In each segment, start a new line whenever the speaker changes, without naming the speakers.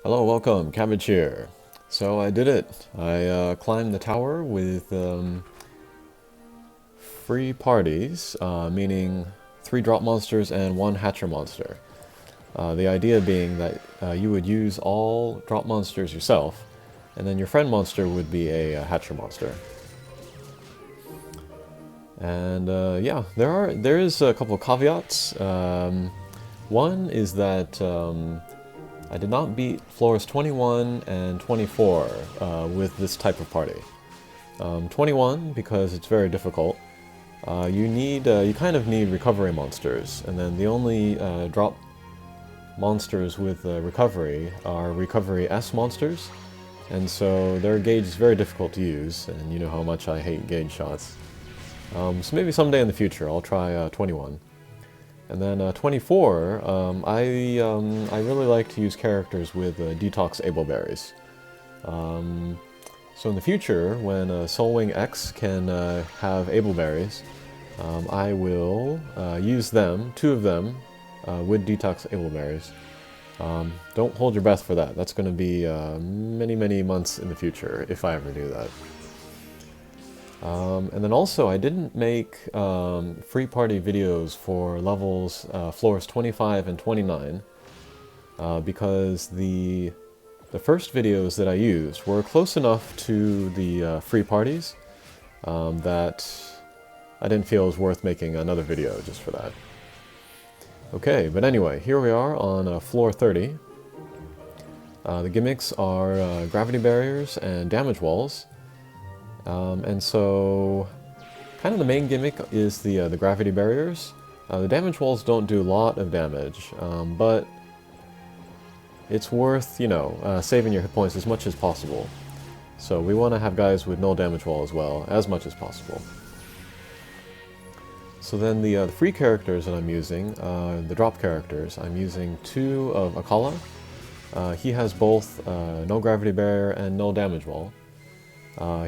Hello, welcome, Cabbage here. So I did it. I climbed the tower with free parties, meaning 3 drop monsters and 1 hatcher monster. The idea being that you would use all drop monsters yourself, and then your friend monster would be a hatcher monster. And yeah, there is a couple of caveats. One is that I did not beat floors 21 and 24 with this type of party. 21 because it's very difficult. You kind of need recovery monsters, and then the only drop monsters with recovery are recovery S monsters, and so their gauge is very difficult to use, and you know how much I hate gauge shots. So maybe someday in the future I'll try 21. And then 24, I really like to use characters with detox able berries. So in the future, when Soulwing X can have able berries, I will use them, 2 of them, with detox able berries. Don't hold your breath for that. That's going to be many months in the future if I ever do that. And then also, I didn't make free party videos for levels floors 25 and 29 because the first videos that I used were close enough to the free parties that I didn't feel it was worth making another video just for that. Okay, but anyway, here we are on floor 30. The gimmicks are gravity barriers and damage walls. And so, kind of the main gimmick is the gravity barriers. The damage walls don't do a lot of damage, but it's worth, saving your hit points as much as possible. So we want to have guys with no damage wall as well, as much as possible. So then the free characters that I'm using, the drop characters, I'm using 2 of Akala. He has both no gravity barrier and no damage wall.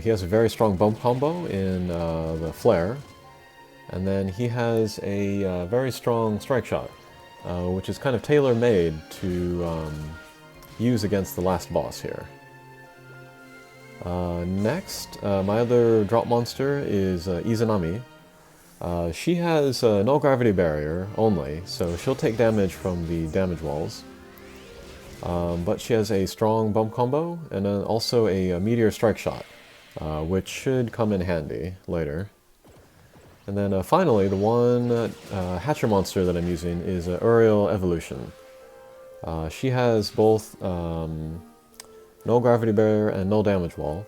He has a very strong bump combo in the flare, and then he has a very strong strike shot, which is kind of tailor-made to use against the last boss here. Next, my other drop monster is Izanami. She has no gravity barrier only, so she'll take damage from the damage walls. But she has a strong bump combo and also a meteor strike shot, which should come in handy later. And then finally, the one hatcher monster that I'm using is Uriel Evolution. She has both no gravity barrier and no damage wall,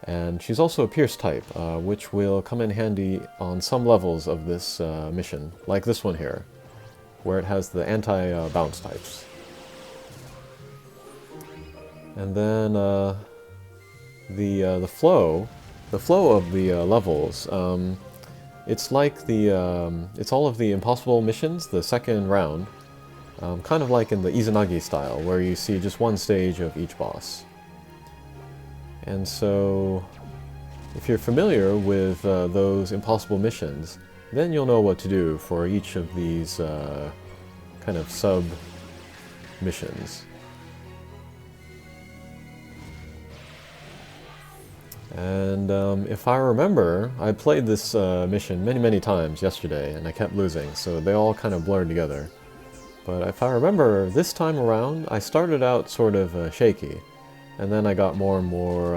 and she's also a pierce type, which will come in handy on some levels of this mission, like this one here, where it has the anti-bounce types. And then the flow of the levels, it's like it's all of the impossible missions, the second round, kind of like in the Izanagi style, where you see just one stage of each boss. And so, if you're familiar with those impossible missions, then you'll know what to do for each of these kind of sub-missions. And if I remember, I played this mission many times yesterday, and I kept losing, so they all kind of blurred together. But if I remember, this time around, I started out sort of shaky, and then I got more and more...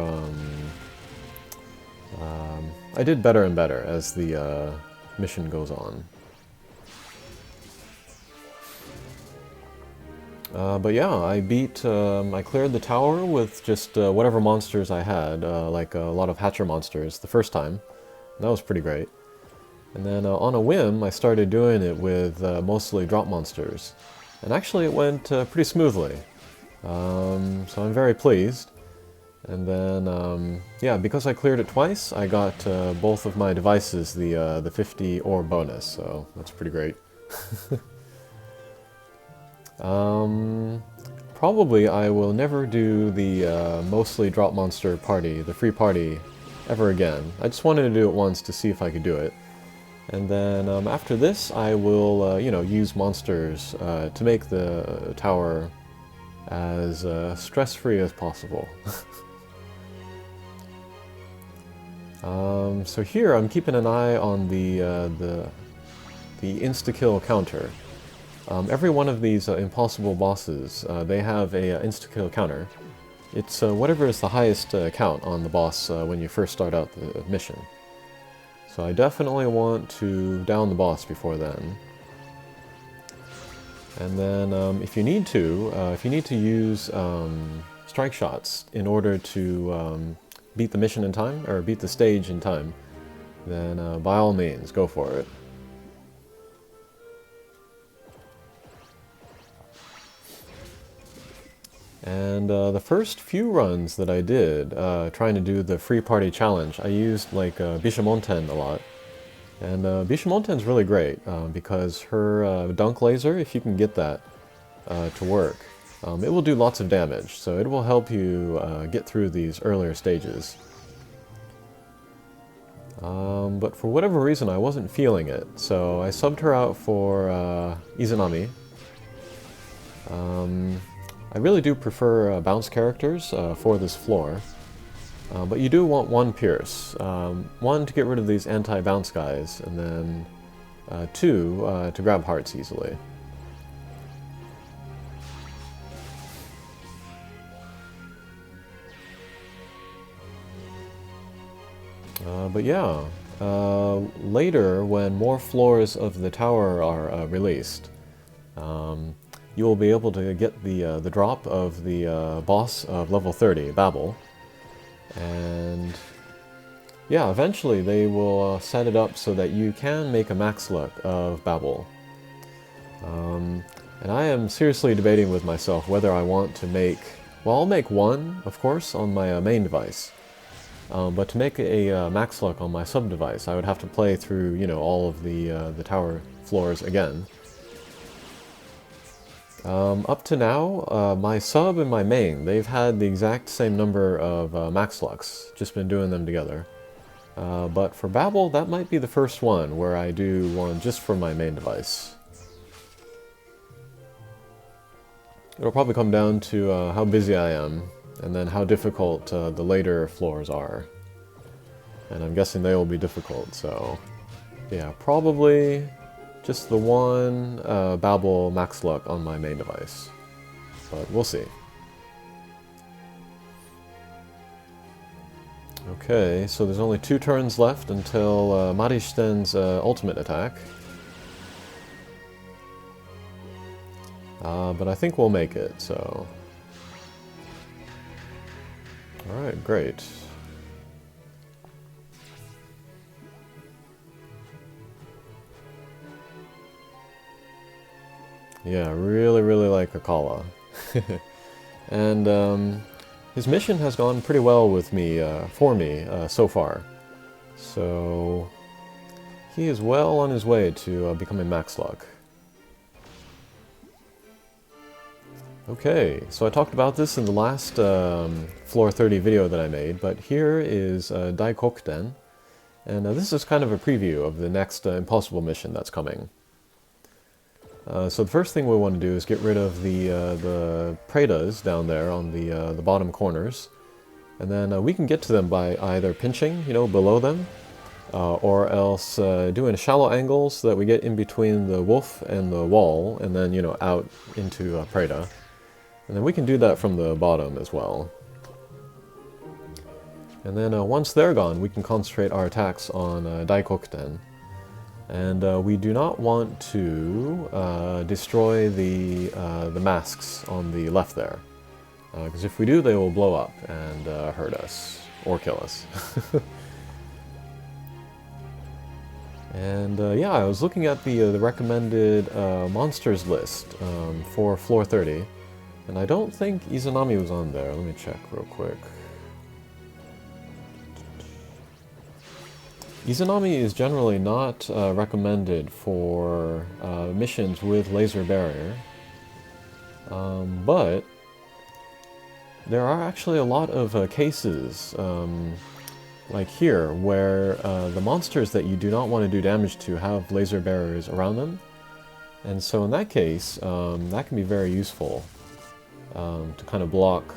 I did better and better as the mission goes on. But yeah, I cleared the tower with just whatever monsters I had, like a lot of hatcher monsters the first time. That was pretty great. And then on a whim, I started doing it with mostly drop monsters. And actually it went pretty smoothly. So I'm very pleased. And then, yeah, because I cleared it twice, I got both of my devices the 50 ore bonus, so that's pretty great. Probably I will never do the mostly drop monster party, the free party, ever again. I just wanted to do it once to see if I could do it. And then after this, I will, use monsters to make the tower as stress-free as possible. So here I'm keeping an eye on the insta-kill counter. Every one of these impossible bosses, they have a insta-kill counter. It's whatever is the highest count on the boss when you first start out the mission. So I definitely want to down the boss before then. And then if you need to use strike shots in order to beat the mission in time, or beat the stage in time, then by all means, go for it. And the first few runs that I did, trying to do the free party challenge, I used like Bishamonten a lot. And Bishamonten's really great, because her dunk laser, if you can get that to work, it will do lots of damage, so it will help you get through these earlier stages. But for whatever reason I wasn't feeling it, so I subbed her out for Izanami. I really do prefer bounce characters for this floor, but you do want one Pierce. One, to get rid of these anti-bounce guys, and then two, to grab hearts easily. But yeah, later when more floors of the tower are released, you will be able to get the drop of the boss of level 30, Babel. And yeah, eventually they will set it up so that you can make a max luck of Babel. And I am seriously debating with myself whether I want to make... Well, I'll make one, of course, on my main device. But to make a max luck on my sub device, I would have to play through, you know, all of the tower floors again. Up to now, my sub and my main, they've had the exact same number of max lucks, just been doing them together. But for Babel, that might be the first one where I do one just for my main device. It'll probably come down to how busy I am, and then how difficult the later floors are. And I'm guessing they will be difficult, so... yeah, probably just the one Babel max luck on my main device. But we'll see. Okay, so there's only 2 turns left until Marishiten's ultimate attack. But I think we'll make it, so... Alright, great. Yeah, really like Akala. And his mission has gone pretty well with me, for me, so far. So he is well on his way to becoming max luck. Okay, so I talked about this in the last Floor 30 video that I made, but here is Daikokuten, and this is kind of a preview of the next impossible mission that's coming. So the first thing we want to do is get rid of the Predas down there on the bottom corners, and then we can get to them by either pinching, you know, below them, or else doing shallow angles so that we get in between the wolf and the wall, and then, you know, out into Preda. And then we can do that from the bottom as well. And then once they're gone, we can concentrate our attacks on Daikokuten. And we do not want to destroy the masks on the left there. Because if we do, they will blow up and hurt us, or kill us. And yeah, I was looking at the recommended monsters list for Floor 30. And I don't think Izanami was on there. Let me check real quick. Izanami is generally not recommended for missions with laser barrier. But there are actually a lot of cases, like here, where the monsters that you do not want to do damage to have laser barriers around them. And so in that case, that can be very useful. to kind of block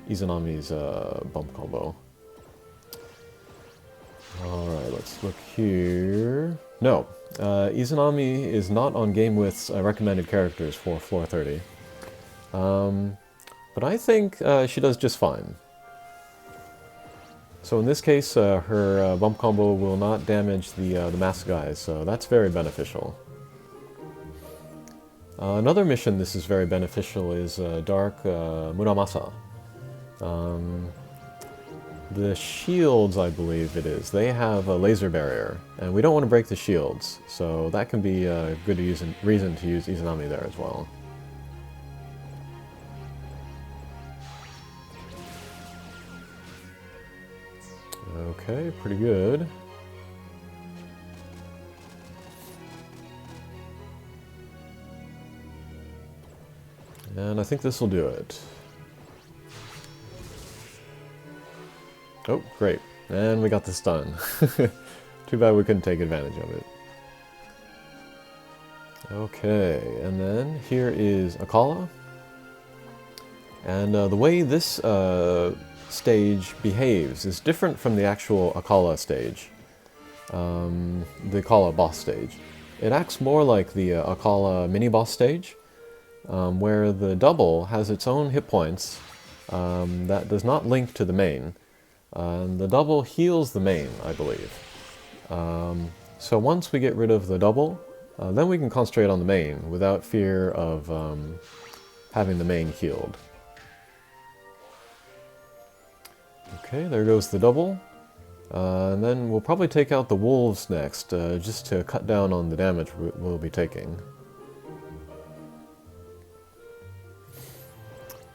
Izanami's bump combo. Alright, let's look here. No, Izanami is not on GameWith's recommended characters for floor 30. But I think she does just fine. So in this case, her bump combo will not damage the masked guys, so that's very beneficial. Another mission this is very beneficial is Dark Muramasa. The shields, I believe it is, they have a laser barrier, and we don't want to break the shields, so that can be a good reason to use Izanami there as well. Okay, pretty good. And I think this will do it. Oh, great. And we got this done. Too bad we couldn't take advantage of it. Okay, and then here is Akala. And the way this stage behaves is different from the actual Akala stage. The Akala boss stage. It acts more like the Akala mini-boss stage, where the double has its own hit points that does not link to the main. The double heals the main, I believe. So once we get rid of the double, then we can concentrate on the main without fear of having the main healed. Okay, there goes the double. And then we'll probably take out the wolves next, just to cut down on the damage we'll be taking.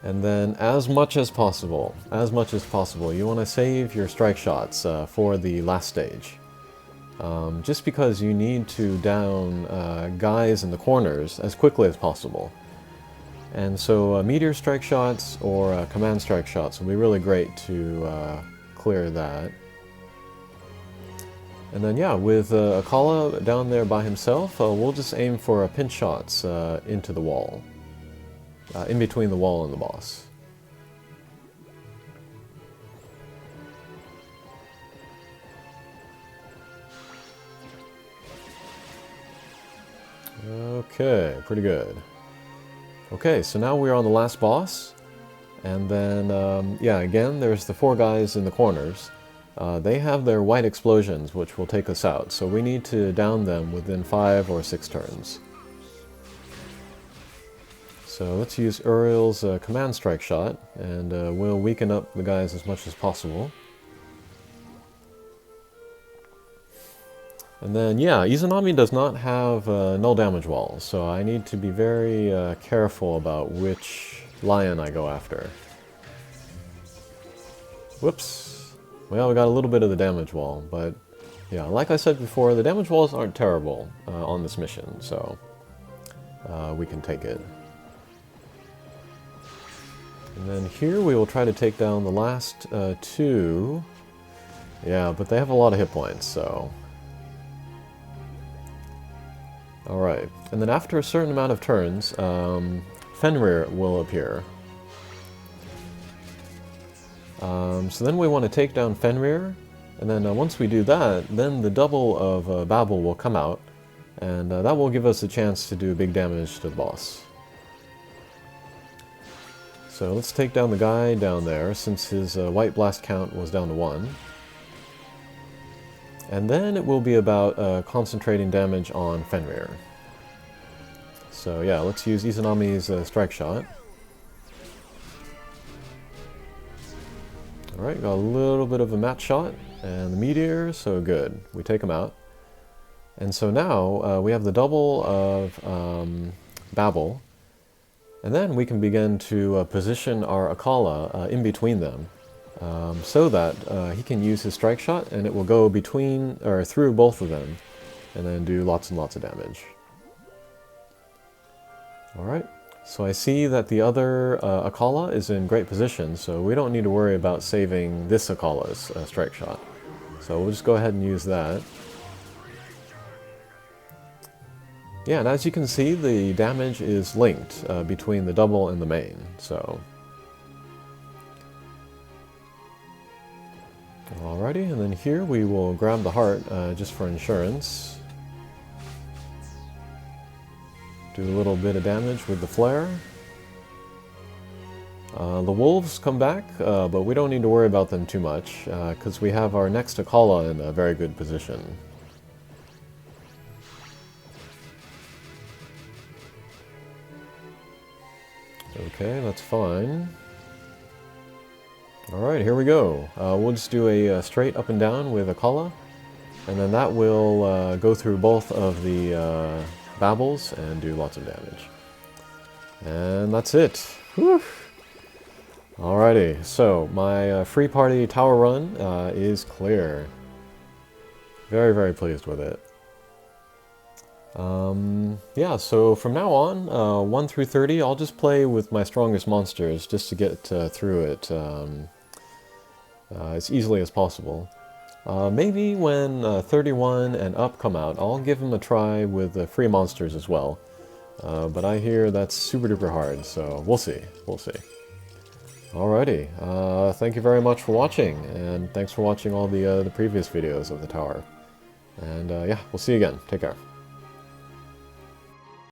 And then, as much as possible, you want to save your strike shots for the last stage. Just because you need to down guys in the corners as quickly as possible. And so meteor strike shots or command strike shots will be really great to clear that. And then yeah, with Akala down there by himself, we'll just aim for pinch shots into the wall. In between the wall and the boss. Okay, pretty good. Okay, so now we're on the last boss. And then, yeah, again, there's the four guys in the corners. They have their white explosions, which will take us out. So we need to down them within 5 or 6 turns. So let's use Uriel's command strike shot, and we'll weaken up the guys as much as possible. And then, yeah, Izanami does not have null damage walls, so I need to be very careful about which lion I go after. Whoops. Well, we got a little bit of the damage wall, but yeah, like I said before, the damage walls aren't terrible on this mission, so we can take it. And then here we will try to take down the last 2. Yeah, but they have a lot of hit points, so... Alright, and then after a certain amount of turns, Fenrir will appear. So then we want to take down Fenrir, and then once we do that, then the double of Babel will come out, and that will give us a chance to do big damage to the boss. So let's take down the guy down there, since his white blast count was down to 1. And then it will be about concentrating damage on Fenrir. So yeah, let's use Izanami's strike shot. Alright, got a little bit of a match shot, and the meteor, so good. We take him out. And so now we have the double of Babel. And then we can begin to position our Akala in between them, so that he can use his strike shot and it will go between or through both of them, and then do lots and lots of damage. Alright, so I see that the other Akala is in great position, so we don't need to worry about saving this Akala's strike shot. So we'll just go ahead and use that. Yeah, and as you can see, the damage is linked between the double and the main, so... Alrighty, and then here we will grab the heart just for insurance. Do a little bit of damage with the flare. The wolves come back, but we don't need to worry about them too much, because we have our next Akala in a very good position. Okay, that's fine. Alright, here we go. We'll just do a straight up and down with Akala, and then that will go through both of the Babels and do lots of damage. And that's it. Whew. Alrighty, so my free party tower run is clear. Very, very pleased with it. Yeah, so from now on, 1 through 30, I'll just play with my strongest monsters just to get through it as easily as possible. Maybe when 31 and up come out, I'll give them a try with the free monsters as well. But I hear that's super duper hard, so we'll see. We'll see. Alrighty, thank you very much for watching, and thanks for watching all the previous videos of the tower. And yeah, we'll see you again. Take care.